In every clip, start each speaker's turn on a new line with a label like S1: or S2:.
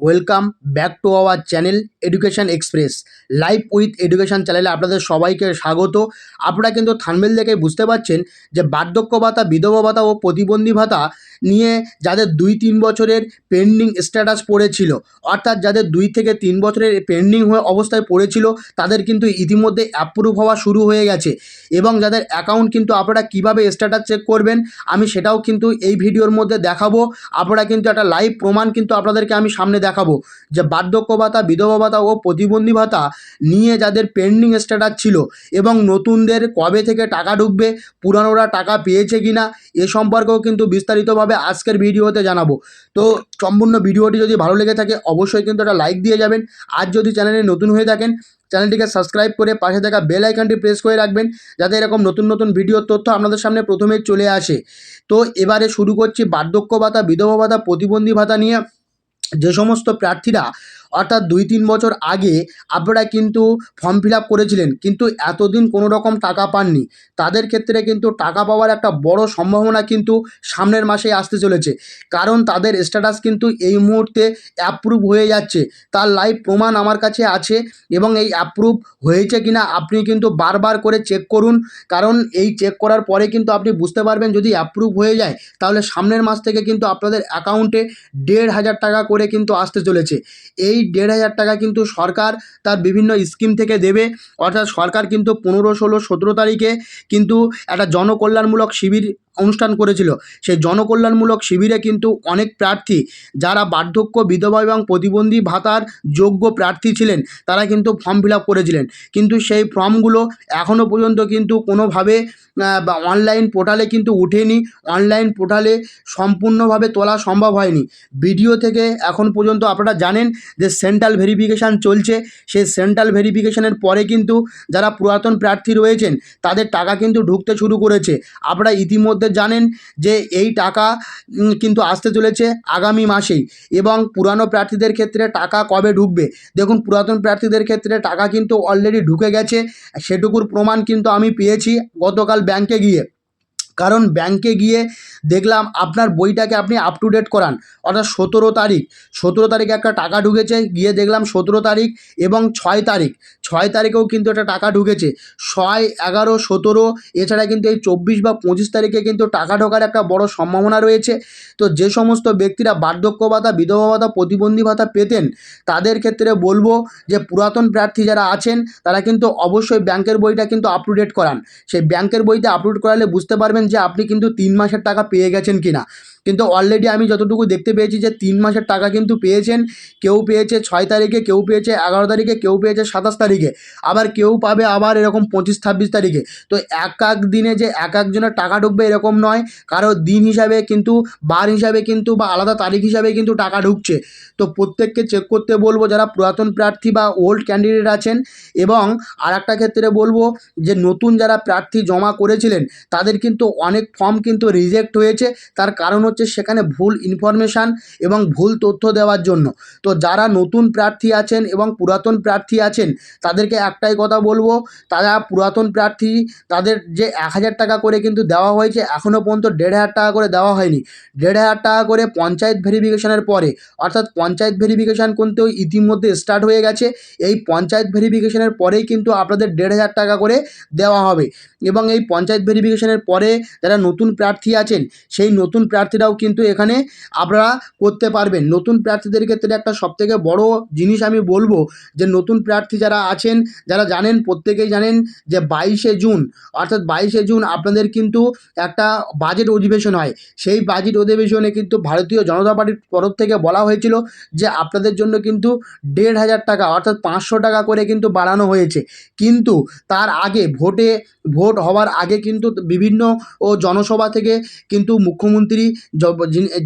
S1: Welcome back to our channel education express live with education চ্যানেলে আপনাদের সবাইকে স্বাগত। আপনারা কিন্তু থাম্বনেল দেখে বুঝতে পারছেন যে বার্ধক্য ভাতা, বিধবা ভাতা ও প্রতিবন্ধী ভাতা নিয়ে যাদের 2-3 বছরের পেন্ডিং স্ট্যাটাস পড়েছিল, অর্থাৎ যাদের 2 থেকে 3 বছরের পেন্ডিং হয়ে অবস্থায় পড়েছিল তাদের কিন্তু ইতিমধ্যে অ্যাপ্রুভ হওয়া শুরু হয়ে গেছে। এবং যাদের অ্যাকাউন্ট কিন্তু আপনারা কীভাবে স্ট্যাটাস চেক করবেন আমি সেটাও কিন্তু এই ভিডিওর মধ্যে দেখাবো। আপনারা কিন্তু একটা লাইভ প্রমাণ কিন্তু আপনাদেরকে আমি সামনে দেখাবো যে বার্ধক্য ভাতা, বিধবা ভাতা ও প্রতিবন্ধী ভাতা নিয়ে যাদের পেন্ডিং স্ট্যাটাস ছিল এবং নতুনদের কবে থেকে টাকা ঢুকবে, পুরানোরা টাকা পেয়েছে কিনা এ সম্পর্কেও কিন্তু বিস্তারিতভাবে আজকের ভিডিওতে জানাবো। তো সম্পূর্ণ ভিডিওটি যদি ভালো লেগে থাকে অবশ্যই কিন্তু একটা লাইক দিয়ে যাবেন। আর যদি চ্যানেলে নতুন হয়ে থাকেন চ্যানেলটিকে সাবস্ক্রাইব করে পাশে থাকা বেল আইকনটি প্রেস করে রাখবেন যাতে এরকম নতুন নতুন ভিডিওর তথ্য আপনাদের সামনে প্রথমে চলে আসে। তো এবারে শুরু করছি বার্ধক্য ভাতা, বিধবা ভাতা, প্রতিবন্ধী ভাতা নিয়ে। যে সমস্ত প্রার্থীরা অর্থাৎ 2-3 বছর আগে আপনারা কিন্তু ফর্ম ফিল আপ করেছিলেন কিন্তু এতদিন কোনো রকম টাকা পাননি, তাদের ক্ষেত্রে কিন্তু টাকা পাওয়ার একটা বড় সম্ভাবনা কিন্তু সামনের মাসেই আসতে চলেছে। কারণ তাদের স্ট্যাটাস কিন্তু এই মুহূর্তে অ্যাপ্রুভ হয়ে যাচ্ছে, তার লাইভ প্রমাণ আমার কাছে আছে। এবং এই অ্যাপ্রুভ হয়েছে কিনা আপনি কিন্তু বারবার করে চেক করুন, কারণ এই চেক করার পরে কিন্তু আপনি বুঝতে পারবেন যদি অ্যাপ্রুভ হয়ে যায় তাহলে সামনের মাস থেকে কিন্তু আপনাদের অ্যাকাউন্টে 1,500 টাকা করে কিন্তু আসতে চলেছে। এই 1,500 টাকা কিন্তু সরকার তার বিভিন্ন স্কিম থেকে দেবে। অর্থাৎ সরকার কিন্তু 15, 16, 17 তারিখে কিন্তু একটা জনকল্যাণমূলক শিবির অনুষ্ঠান করেছিল। সেই জনকল্যাণমূলক শিবিরে কিন্তু অনেক প্রার্থী যারা বার্ধক্য, বিধবা এবং প্রতিবন্ধী ভাতার যোগ্য প্রার্থী ছিলেন তারা কিন্তু ফর্ম ফিল আপ করেছিলেন। কিন্তু সেই ফর্মগুলো এখনও পর্যন্ত কিন্তু কোনোভাবে বা অনলাইন পোর্টালে কিন্তু উঠেনি। অনলাইন পোর্টালে সম্পূর্ণভাবে তোলা সম্ভব হয়নি। ভিডিও থেকে এখন পর্যন্ত আপনারা জানেন যে সেন্ট্রাল ভেরিফিকেশান চলছে। সেই সেন্ট্রাল ভেরিফিকেশানের পরে কিন্তু যারা পুরাতন প্রার্থী রয়েছেন তাদের টাকা কিন্তু ঢুকতে শুরু করেছে। আপনারা ইতিমধ্যে জানেন যে এই টাকা কিন্তু আসতে চলেছে আগামী মাসেই। এবং পুরানো প্রার্থীদের ক্ষেত্রে টাকা কবে ঢুকবে, দেখুন পুরাতন প্রার্থীদের ক্ষেত্রে টাকা কিন্তু অলরেডি ঢুকে গেছে, সেটুকুর প্রমাণ কিন্তু আমি পেয়েছি গতকাল ব্যাংকে গিয়ে। কারণ ব্যাংকে গিয়ে দেখলাম আপনার বইটাকে আপনি আপ টু ডেট করান, অর্থাৎ 17 তারিখে একটা টাকা ঢুকেছে, গিয়ে দেখলাম 17 তারিখ এবং 6 তারিখেও কিন্তু একটা টাকা ঢুকেছে। 6, 11, 17 এছাড়া কিন্তু এই 24 বা 25 তারিখে কিন্তু টাকা ঢোকার একটা বড় সম্ভাবনা রয়েছে। তো যে সমস্ত ব্যক্তিরা বার্ধক্য ভাতা, বিধবা ভাতা, প্রতিবন্ধী ভাতা পেতেন তাদের ক্ষেত্রে বলবো যে পুরাতন প্রার্থী যারা আছেন তারা কিন্তু অবশ্যই ব্যাংকের বইটা কিন্তু আপ টু ডেট করান। সেই ব্যাংকের বইতে আপলোড করালে বুঝতে পারবেন যে আপনি কিন্তু 3 মাসের টাকা পেয়ে গেছেন কিনা। কিন্তু অলরেডি আমি যতটুকু দেখতে পেয়েছি যে 3 মাসের টাকা কিন্তু পেয়েছেন। কেউ পেয়েছে 6 তারিখে, কেউ পেয়েছে 11 তারিখে, কেউ পেয়েছে 27 তারিখে, আবার কেউ পাবে আবার এরকম 25-26 তারিখে। তো এক দিনে যে একজনের টাকা ঢুকবে এরকম নয়, কারো দিন হিসাবে কিন্তু, বার হিসাবে কিন্তু বা আলাদা তারিখ হিসাবে কিন্তু টাকা ঢুকছে। তো প্রত্যেককে চেক করতে বলবো যারা পুরাতন প্রার্থী বা ওল্ড ক্যান্ডিডেট আছেন। এবং আরেকটা ক্ষেত্রে বলবো যে নতুন যারা প্রার্থী জমা করেছিলেন তাদের কিন্তু অনেক ফর্ম কিন্তু রিজেক্ট হয়েছে, তার কারণ হচ্ছে সেখানে ভুল ইনফরমেশান এবং ভুল তথ্য দেওয়ার জন্য। তো যারা নতুন প্রার্থী আছেন এবং পুরাতন প্রার্থী আছেন তাদেরকে একটাই কথা বলবো, তারা পুরাতন প্রার্থী তাদের যে 1,000 টাকা করে কিন্তু দেওয়া হয়েছে এখনও পর্যন্ত 1,500 টাকা করে দেওয়া হয়নি। 1,500 টাকা করে পঞ্চায়েত ভেরিফিকেশনের পরে, অর্থাৎ পঞ্চায়েত ভেরিফিকেশান কিন্তু ইতিমধ্যে স্টার্ট হয়ে গেছে। এই পঞ্চায়েত ভেরিফিকেশনের পরেই কিন্তু আপনাদের 1,500 টাকা করে দেওয়া হবে। এবং এই পঞ্চায়েত ভেরিফিকেশনের পরে যারা নতুন প্রার্থী আছেন সেই নতুন প্রার্থীরাও কিন্তু এখানে আপনারা করতে পারবেন। নতুন প্রার্থীদের ক্ষেত্রে একটা সবথেকে বড় জিনিস আমি বলবো যে নতুন প্রার্থী যারা আছেন, যারা জানেন, প্রত্যেকেই জানেন যে 22শে জুন, অর্থাৎ 22শে জুন আপনাদের কিন্তু একটা বাজেট অধিবেশন হয়। সেই বাজেট অধিবেশনে কিন্তু ভারতীয় জনতা পার্টির তরফ থেকে বলা হয়েছিল যে আপনাদের জন্য কিন্তু 1,500 টাকা অর্থাৎ 500 টাকা করে কিন্তু বাড়ানো হয়েছে। কিন্তু তার আগে ভোট হওয়ার আগে কিন্তু বিভিন্ন জনসভা থেকে কিন্তু মুখ্যমন্ত্রী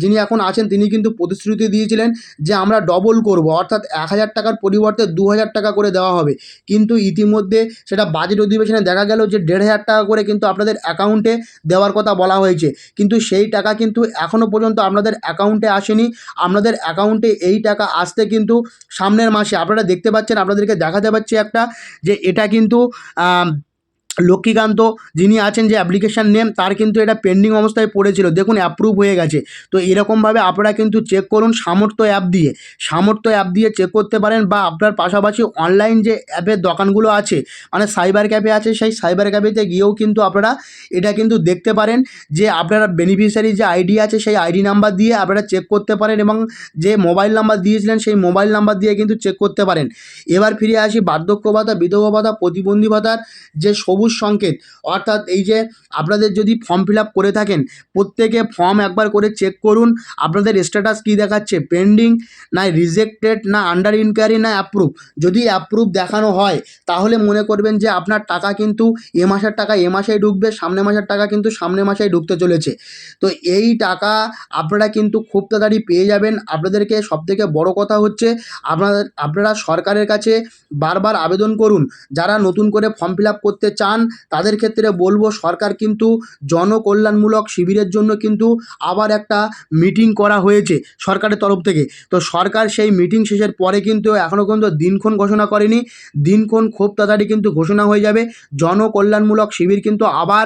S1: যিনি এখন আছেন তিনি কিন্তু প্রতিশ্রুতি দিয়েছিলেন যে আমরা ডবল করব, অর্থাৎ 1,000 টাকার পরিবর্তে 2,000 টাকা করে দেওয়া হবে। কিন্তু ইতিমধ্যে সেটা বাজেট অধিবেশনে দেখা গেল যে 1,500 টাকা করে কিন্তু আপনাদের অ্যাকাউন্টে দেওয়ার কথা বলা হয়েছে, কিন্তু সেই টাকা কিন্তু এখনও পর্যন্ত আপনাদের অ্যাকাউন্টে আসেনি। আপনাদের অ্যাকাউন্টে এই টাকা আসতে কিন্তু সামনের মাসে। আপনারা দেখতে পাচ্ছেন, আপনাদেরকে দেখাতে পাচ্ছি একটা যে এটা কিন্তু লক্ষ্মীকান্ত যিনি আছেন যে অ্যাপ্লিকেশান নেম, তার কিন্তু এটা পেন্ডিং অবস্থায় পড়েছিল, দেখুন অ্যাপ্রুভ হয়ে গেছে। তো এরকমভাবে আপনারা কিন্তু চেক করুন সামর্থ্য অ্যাপ দিয়ে চেক করতে পারেন, বা আপনার পাশাপাশি অনলাইন যে অ্যাপের দোকানগুলো আছে, মানে সাইবার ক্যাফে আছে, সেই সাইবার ক্যাফেতে গিয়েও কিন্তু আপনারা এটা কিন্তু দেখতে পারেন যে আপনারা বেনিফিশিয়ারি যে আইডি আছে সেই আইডি নাম্বার দিয়ে আপনারা চেক করতে পারেন, এবং যে মোবাইল নাম্বার দিয়েছিলেন সেই মোবাইল নাম্বার দিয়ে কিন্তু চেক করতে পারেন। এবার ফিরে আসি বার্ধক্য ভাতা, বিধবা ভাতা, প্রতিবন্ধী ভাতার যে সবুজ সংকেত, অর্থাৎ এই যে আপনাদের যদি ফর্ম ফিল আপ করে থাকেন, প্রত্যেকে ফর্ম একবার করে চেক করুন আপনাদের স্ট্যাটাস কী দেখাচ্ছে, পেন্ডিং না রিজেক্টেড না আন্ডার ইনকোয়ারি না অ্যাপ্রুভ। যদি অ্যাপ্রুভ দেখানো হয় তাহলে মনে করবেন যে আপনার টাকা কিন্তু এ মাসের টাকা এ মাসেই ঢুকবে, সামনের মাসের টাকা কিন্তু সামনের মাসেই ঢুকতে চলেছে। তো এই টাকা আপনারা কিন্তু খুব তাড়াতাড়ি পেয়ে যাবেন। আপনাদেরকে সবথেকে বড় কথা হচ্ছে আপনারা সরকারের কাছে বারবার আবেদন করুন। যারা নতুন করে ফর্ম ফিল আপ করতে চান তাদের ক্ষেত্রে বলবো, সরকার কিন্তু জনকল্যাণমূলক শিবিরের জন্য কিন্তু আবার একটা মিটিং করা হয়েছে সরকারের তরফ থেকে। তো সরকার সেই মিটিং শেষের পরে কিন্তু এখনও পর্যন্ত দিনক্ষণ ঘোষণা করেনি, দিনক্ষণ খুব তাড়াতাড়ি কিন্তু ঘোষণা হয়ে যাবে। জনকল্যাণমূলক শিবির কিন্তু আবার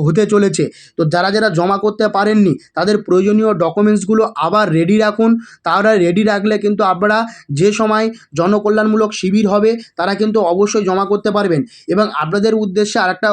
S1: হতে চলেছে। তো যারা যারা জমা করতে পারেননি তাদের প্রয়োজনীয় ডকুমেন্টসগুলো আবার রেডি রাখুন। তারা রেডি রাখলে কিন্তু আপনারা যে সময় জনকল্যাণমূলক শিবির হবে তারা কিন্তু অবশ্যই জমা করতে পারবেন। এবং আপনাদের উদ্দেশ্যে আরেকটা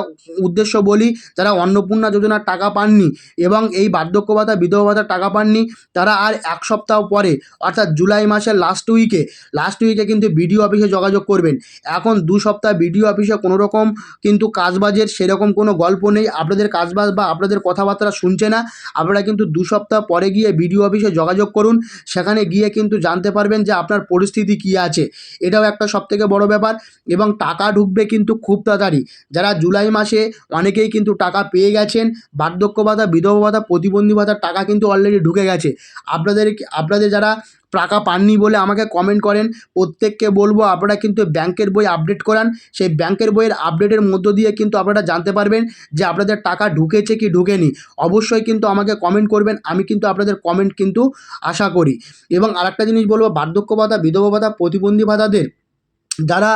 S1: উদ্দেশ্য বলি, যারা অন্নপূর্ণা যোজনার টাকা পাননি এবং এই বার্ধক্য ভাতা, বিধবা ভাতার টাকা পাননি, তারা আর এক সপ্তাহ পরে অর্থাৎ জুলাই মাসের লাস্ট উইকে কিন্তু বিডিও অফিসে যোগাযোগ করবেন। এখন 2 সপ্তাহ বিডিও অফিসে কোনো রকম কিন্তু কাজবাজের সেরকম কোনো গল্প নেই, আপনাদের কাজবাজ বা আপনাদের কথাবার্তা শুনছে না। আপনারা কিন্তু 2 সপ্তাহ পরে গিয়ে বিডিও অফিসে যোগাযোগ করুন, সেখানে গিয়ে কিন্তু জানতে পারবেন যে আপনার পরিস্থিতি কী আছে। এটাও একটা সবথেকে বড় ব্যাপার। এবং টাকা ঢুকবে কিন্তু খুব তাড়াতাড়ি। যারা জুলাই মাসে অনেকেই কিন্তু টাকা পেয়ে গেছেন, বার্ধক্য ভাতা, বিধবা ভাতা, প্রতিবন্ধী ভাতার টাকা কিন্তু অলরেডি ঢুকে গেছে। আপনাদের যারা টাকা পাননি বলে আমাকে কমেন্ট করেন, প্রত্যেককে বলবো আপনারা কিন্তু ব্যাংকের বই আপডেট করান। সেই ব্যাংকের বইয়ের আপডেটের মধ্য দিয়ে কিন্তু আপনারা জানতে পারবেন যে আপনাদের টাকা ঢুকেছে কি ঢুকেনি। অবশ্যই কিন্তু আমাকে কমেন্ট করবেন, আমি কিন্তু আপনাদের কমেন্ট কিন্তু আশা করি। এবং আরেকটা জিনিস বলবো, বার্ধক্য ভাতা, বিধবা ভাতা, প্রতিবন্ধী ভাতাদের যারা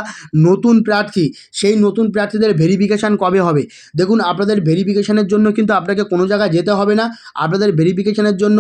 S1: নতুন প্রার্থী, সেই নতুন প্রার্থীদের ভেরিফিকেশান কবে হবে? দেখুন, আপনাদের ভেরিফিকেশানের জন্য কিন্তু আপনাকে কোনো জায়গায় যেতে হবে না। আপনাদের ভেরিফিকেশানের জন্য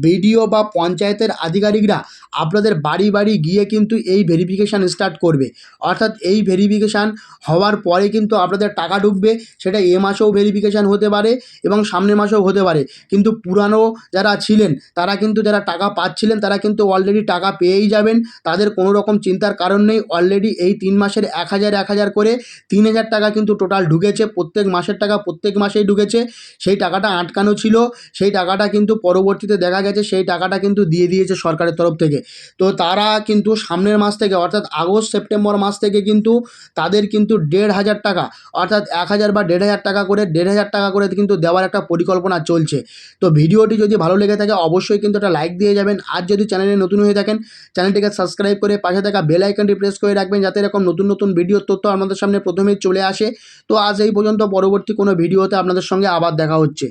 S1: বিডিও বা পঞ্চায়েতের আধিকারিকরা আপনাদের বাড়ি বাড়ি গিয়ে কিন্তু এই ভেরিফিকেশান স্টার্ট করবে। অর্থাৎ এই ভেরিফিকেশান হওয়ার পরে কিন্তু আপনাদের টাকা ঢুকবে। সেটা এ মাসেও ভেরিফিকেশান হতে পারে এবং সামনের মাসেও হতে পারে। কিন্তু পুরানো যারা ছিলেন তারা কিন্তু, যারা টাকা পাচ্ছিলেন তারা কিন্তু অলরেডি টাকা পেয়েই যাবেন। তাদের কোনো রকম চিন্তার কারণ নেই। অলরেডি এই 3 মাসের 1000 করে 3000 টাকা কিন্তু টোটাল ঢুকেছে। প্রত্যেক মাসের টাকা প্রত্যেক মাসেই ঢুকেছে। সেই টাকাটা আটকানো ছিল, সেই টাকাটা কিন্তু পরবর্তীতে দেখা গেছে সেই টাকাটা কিন্তু দিয়ে দিয়েছে সরকারের তরফ থেকে। তো তারা কিন্তু সামনের মাস থেকে অর্থাৎ আগস্ট সেপ্টেম্বর মাস থেকে কিন্তু তাদের কিন্তু 1500 টাকা অর্থাৎ 1000 বা 1500 টাকা করে 1500 টাকা করে কিন্তু দেওয়ার একটা পরিকল্পনা চলছে। তো ভিডিওটি যদি ভালো লেগে থাকে অবশ্যই কিন্তু একটা লাইক দিয়ে যাবেন। আর যদি চ্যানেলে নতুন হয়ে থাকেন চ্যানেলটিকে সাবস্ক্রাইব করে পাশে থাকা বেল আইকনটি প্রেস করে রাখবেন, যাতে এরকম নতুন নতুন ভিডিওর তথ্য আমাদের সামনে প্রথমেই চলে আসে। তো আজ এই পর্যন্ত, পরবর্তী কোনো ভিডিওতে আপনাদের সঙ্গে আবার দেখা হচ্ছে।